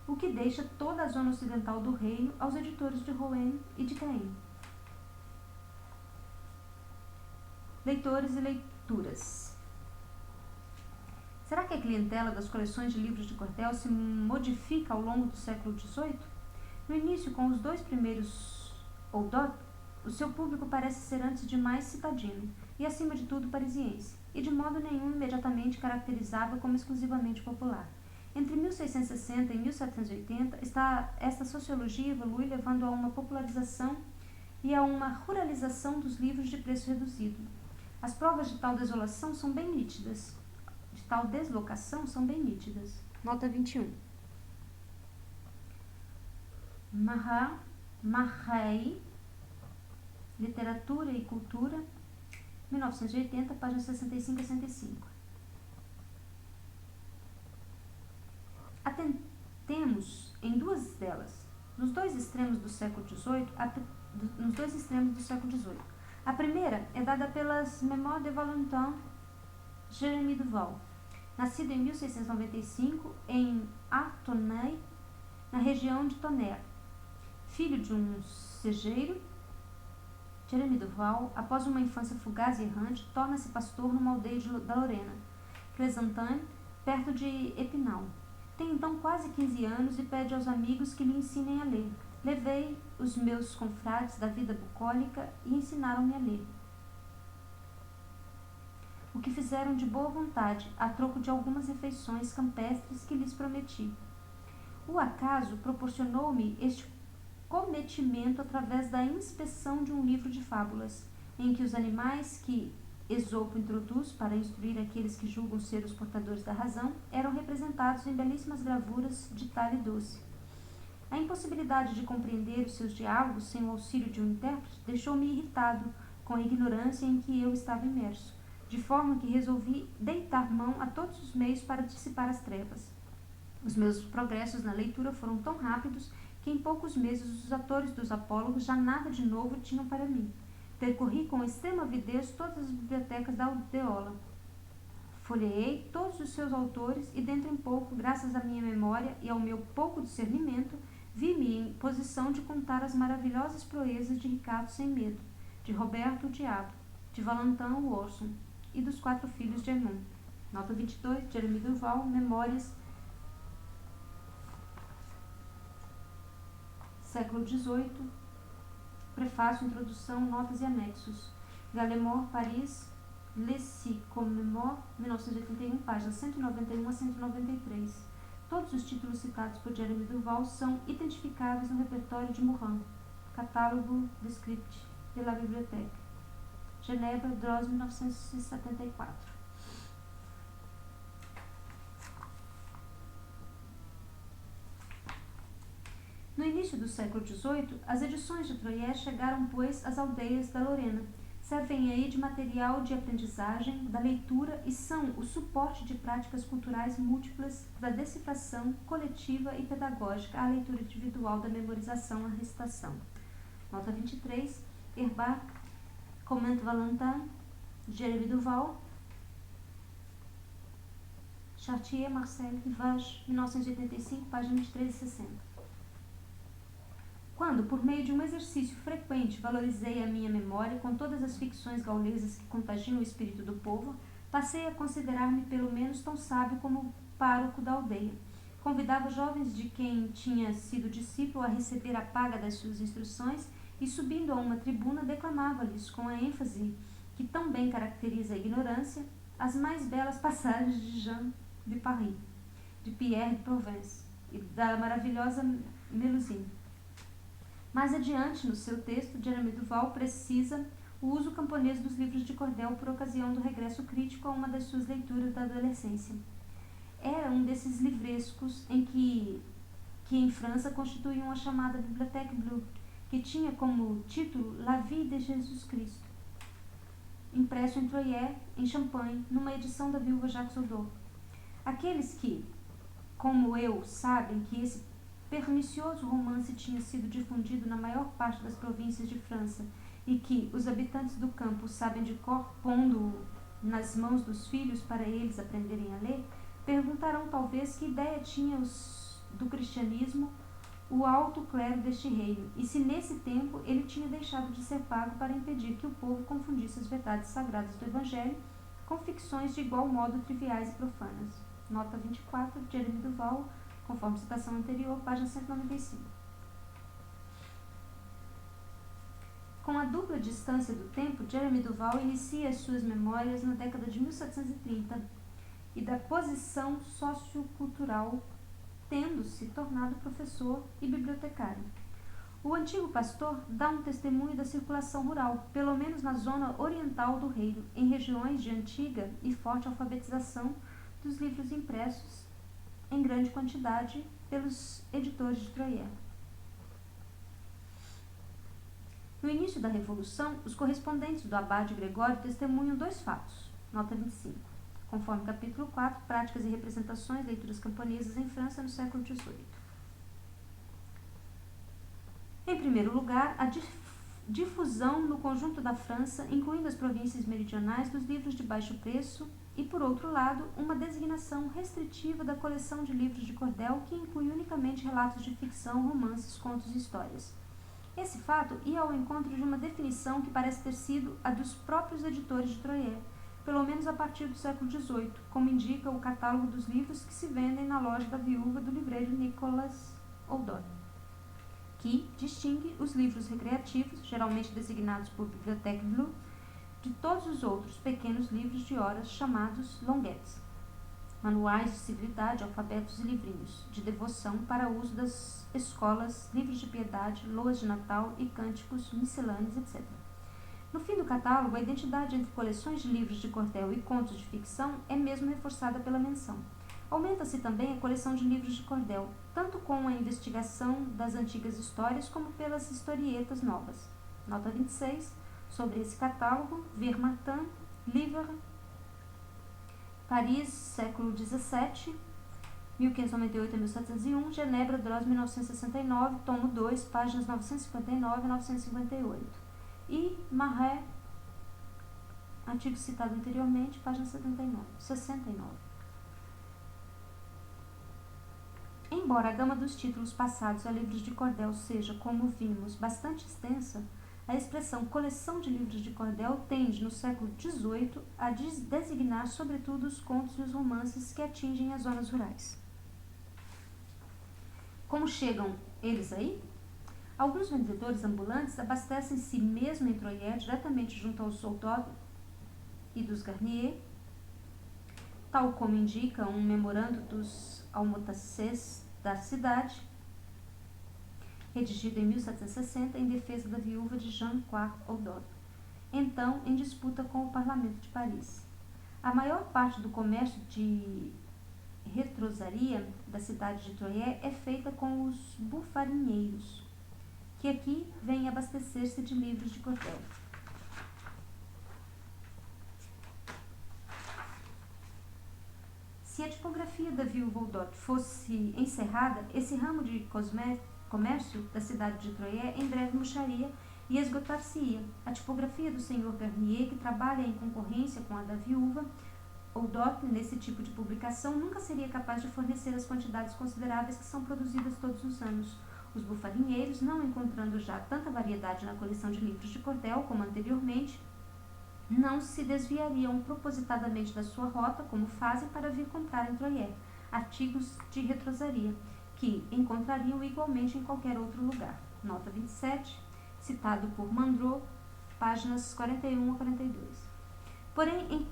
o que deixa toda a zona ocidental do reino aos editores de Rouen e de Caen. Leitores e leituras. Será que a clientela das coleções de livros de cordel se modifica ao longo do século XVIII? No início, com os 2 primeiros Oudot, o seu público parece ser antes de mais citadino e, acima de tudo, parisiense, e de modo nenhum imediatamente caracterizável como exclusivamente popular. Entre 1660 e 1780, esta sociologia evolui levando a uma popularização e a uma ruralização dos livros de preço reduzido. As provas de tal deslocação são bem nítidas. Nota 21. Marrai, Literatura e Cultura, 1980, páginas 65 a 65. Atentemos em 2 delas, nos dois extremos do século XVIII. A primeira é dada pelas Mémoires de Valentin Jérémie Duval, nascido em 1695 em Artonnay, na região de Tonnerre. Filho de um segeiro, Jérémie Duval, após uma infância fugaz e errante, torna-se pastor numa aldeia da Lorena, Crescentin, perto de Epinal. Tem então quase 15 anos e pede aos amigos que lhe ensinem a ler. Levei os meus confrades da vida bucólica e ensinaram-me a ler, o que fizeram de boa vontade, a troco de algumas refeições campestres que lhes prometi. O acaso proporcionou-me este cometimento através da inspeção de um livro de fábulas, em que os animais que Esopo introduz para instruir aqueles que julgam ser os portadores da razão eram representados em belíssimas gravuras de talhe doce. A impossibilidade de compreender os seus diálogos sem o auxílio de um intérprete deixou-me irritado com a ignorância em que eu estava imerso, de forma que resolvi deitar mão a todos os meios para dissipar as trevas. Os meus progressos na leitura foram tão rápidos que em poucos meses os atores dos apólogos já nada de novo tinham para mim. Percorri com extrema avidez todas as bibliotecas da aldeola. Folheei todos os seus autores e, dentro em pouco, graças à minha memória e ao meu pouco discernimento, vi-me em posição de contar as maravilhosas proezas de Ricardo Sem Medo, de Roberto o Diabo, de Valentin o Orson e dos 4 filhos de Aymon. Nota 22, Jérémie Duval, Memórias século XVIII, prefácio, introdução, notas e anexos. Gallimard, Paris, Les Six Commémores, 1981, páginas 191 a 193. Todos os títulos citados por Jeremy Duval são identificados no repertório de Morin, Catálogo Descript de la Bibliothèque, Genebra, Droz, 1974. No início do século XVIII, as edições de Troyes chegaram, pois, às aldeias da Lorena. Servem aí de material de aprendizagem, da leitura e são o suporte de práticas culturais múltiplas da decifração coletiva e pedagógica à leitura individual da memorização à recitação. Nota 23, Herbart, Comment Valentin, Jeremy Duval, Chartier, Marcel, Rivage, 1985, página 23 e 60. Quando, por meio de um exercício frequente, valorizei a minha memória com todas as ficções gaulesas que contagiam o espírito do povo, passei a considerar-me pelo menos tão sábio como o pároco da aldeia. Convidava jovens de quem tinha sido discípulo a receber a paga das suas instruções e, subindo a uma tribuna, declamava-lhes, com a ênfase que tão bem caracteriza a ignorância, as mais belas passagens de Jean de Paris, de Pierre de Provence e da maravilhosa Melusine. Mais adiante, no seu texto, Jeremy Duval precisa o uso camponês dos livros de cordel por ocasião do regresso crítico a uma das suas leituras da adolescência. Era um desses livrescos que em França constituíam a chamada Bibliothèque Bleue, que tinha como título La Vie de Jesus Cristo, impresso em Troyes, em Champagne, numa edição da viúva Jacques Oudot. Aqueles que, como eu, sabem que esse pernicioso romance tinha sido difundido na maior parte das províncias de França e que os habitantes do campo sabem de cor, pondo-o nas mãos dos filhos para eles aprenderem a ler, perguntarão talvez que ideia tinha do cristianismo o alto clero deste reino e se nesse tempo ele tinha deixado de ser pago para impedir que o povo confundisse as verdades sagradas do Evangelho com ficções de igual modo triviais e profanas. Nota 24, Jeremy Duval, conforme citação anterior, página 195. Com a dupla distância do tempo, Jeremy Duval inicia as suas memórias na década de 1730 e da posição sociocultural, tendo-se tornado professor e bibliotecário. O antigo pastor dá um testemunho da circulação rural, pelo menos na zona oriental do reino, em regiões de antiga e forte alfabetização dos livros impressos em grande quantidade pelos editores de Troyes. No início da Revolução, os correspondentes do abade Gregório testemunham dois fatos. Nota 25. Conforme capítulo 4, Práticas e Representações, Leituras Camponesas em França no século XVIII. Em primeiro lugar, a difusão no conjunto da França, incluindo as províncias meridionais, dos livros de baixo preço, e, por outro lado, uma designação restritiva da coleção de livros de cordel que inclui unicamente relatos de ficção, romances, contos e histórias. Esse fato ia ao encontro de uma definição que parece ter sido a dos próprios editores de Troyes, pelo menos a partir do século XVIII, como indica o catálogo dos livros que se vendem na loja da viúva do livreiro Nicolas Oudot, que distingue os livros recreativos, geralmente designados por Bibliothèque Bleue, de todos os outros pequenos livros de horas chamados longuettes, manuais de civilidade, alfabetos e livrinhos de devoção para uso das escolas, livros de piedade, loas de Natal e cânticos miscelâneos, etc. No fim do catálogo, a identidade entre coleções de livros de cordel e contos de ficção é mesmo reforçada pela menção. Aumenta-se também a coleção de livros de cordel, tanto com a investigação das antigas histórias como pelas historietas novas. Nota 26. Sobre esse catálogo, ver Martin, Livre, Paris, século XVII, 1598 a 1701, Genebra, Droz, 1969, tomo 2, páginas 959 a 958. E Marais, artigo citado anteriormente, página 69. Embora a gama dos títulos passados a livros de cordel seja, como vimos, bastante extensa, a expressão coleção de livros de cordel tende, no século XVIII, a designar sobretudo os contos e os romances que atingem as zonas rurais. Como chegam eles aí? Alguns vendedores ambulantes abastecem-se mesmo em Troyes, diretamente junto aos Soldats e dos Garnier, tal como indica um memorando dos almotassés da cidade, redigido em 1760 em defesa da viúva de Jean IV Audot, então em disputa com o Parlamento de Paris. A maior parte do comércio de retrosaria da cidade de Troyes é feita com os bufarinheiros, que aqui vêm abastecer-se de livros de cordel. Se a tipografia da viúva Audot fosse encerrada, esse ramo de comércio da cidade de Troyes em breve murcharia e esgotar-se-ia. A tipografia do Sr. Garnier, que trabalha em concorrência com a da viúva Audot nesse tipo de publicação, nunca seria capaz de fornecer as quantidades consideráveis que são produzidas todos os anos. Os bufarinheiros, não encontrando já tanta variedade na coleção de livros de cordel como anteriormente, não se desviariam propositadamente da sua rota, como fazem, para vir comprar em Troyes artigos de retrosaria, que encontrariam igualmente em qualquer outro lugar. Nota 27, citado por Mandrot, páginas 41 a 42. Porém, nem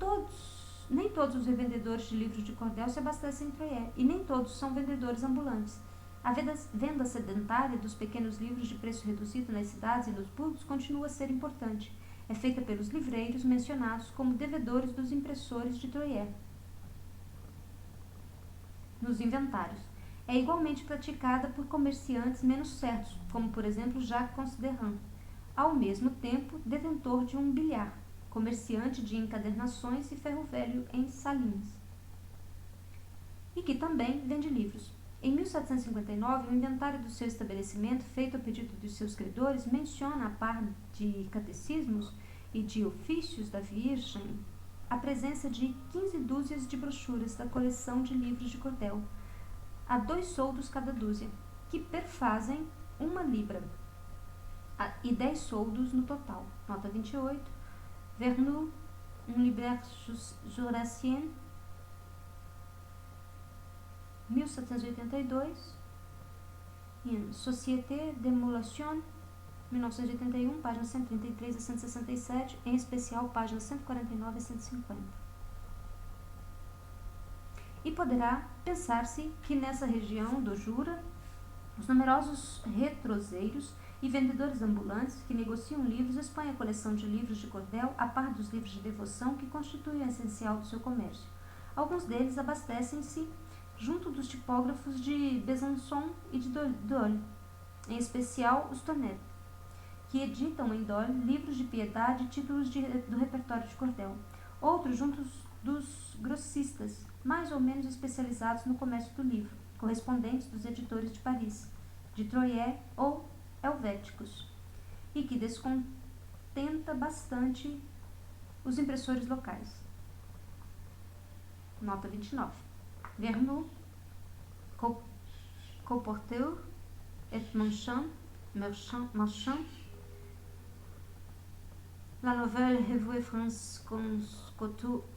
todos os revendedores de livros de cordel se abastecem em Troyes, e nem todos são vendedores ambulantes. A venda sedentária dos pequenos livros de preço reduzido nas cidades e nos burgos continua a ser importante. É feita pelos livreiros mencionados como devedores dos impressores de Troyes nos inventários. É igualmente praticada por comerciantes menos certos, como por exemplo Jacques Considerant, ao mesmo tempo detentor de um bilhar, comerciante de encadernações e ferro velho em Salins, e que também vende livros. Em 1759, o inventário do seu estabelecimento, feito a pedido dos seus credores, menciona, a par de catecismos e de ofícios da Virgem, a presença de 15 dúzias de brochuras da coleção de livros de cordel, a 2 soldos cada dúzia, que perfazem 1 libra, e 10 soldos no total. Nota 28, Vernou, un libraire jurassien, 1782, em Société d'Émulation, 1981, páginas 133 a 167, em especial páginas 149 a 150. E poderá pensar-se que nessa região do Jura, os numerosos retroseiros e vendedores ambulantes que negociam livros expõem a coleção de livros de cordel a par dos livros de devoção que constituem o essencial do seu comércio. Alguns deles abastecem-se junto dos tipógrafos de Besançon e de Dole, em especial os Tonnet, que editam em Dole livros de piedade e títulos do repertório de cordel. Outros junto dos grossistas, mais ou menos especializados no comércio do livro, correspondentes dos editores de Paris, de Troyes ou helvéticos, e que descontenta bastante os impressores locais. Nota 29. Vernou, Colporteur et Marchand, La Nouvelle Revue France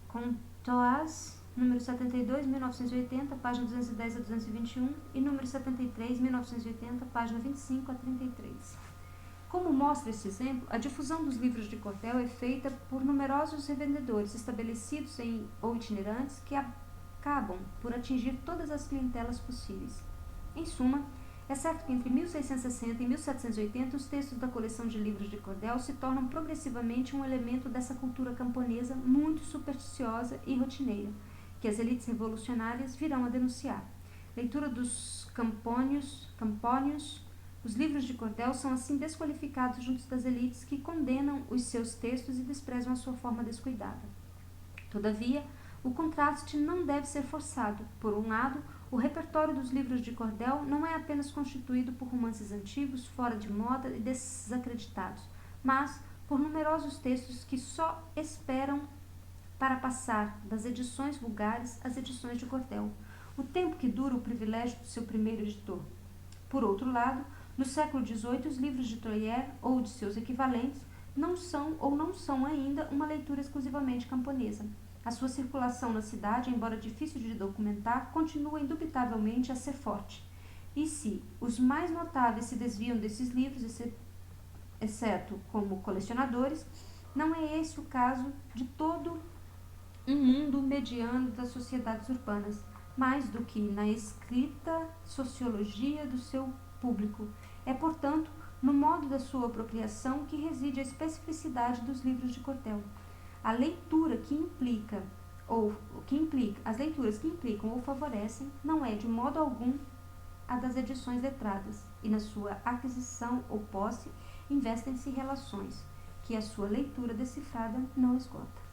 Comtoise, número 72, 1980, página 210 a 221, e número 73, 1980, página 25 a 33. Como mostra este exemplo, a difusão dos livros de cordel é feita por numerosos revendedores estabelecidos ou itinerantes que acabam por atingir todas as clientelas possíveis. Em suma, é certo que entre 1660 e 1780 os textos da coleção de livros de cordel se tornam progressivamente um elemento dessa cultura camponesa muito supersticiosa e rotineira, que as elites revolucionárias virão a denunciar. Leitura dos campônios, os livros de cordel são assim desqualificados junto das elites que condenam os seus textos e desprezam a sua forma descuidada. Todavia, o contraste não deve ser forçado. Por um lado, o repertório dos livros de cordel não é apenas constituído por romances antigos, fora de moda e desacreditados, mas por numerosos textos que só esperam para passar das edições vulgares às edições de cordel, o tempo que dura o privilégio do seu primeiro editor. Por outro lado, no século XVIII, os livros de Troyes ou de seus equivalentes não são ainda uma leitura exclusivamente camponesa. A sua circulação na cidade, embora difícil de documentar, continua indubitavelmente a ser forte. E se os mais notáveis se desviam desses livros, exceto como colecionadores, não é esse o caso de todo um mundo mediano das sociedades urbanas, mais do que na escrita sociologia do seu público. É, portanto, no modo da sua apropriação que reside a especificidade dos livros de Cortel. A leitura as leituras que implicam ou favorecem não é de modo algum a das edições letradas, e na sua aquisição ou posse investem-se relações que a sua leitura decifrada não esgota.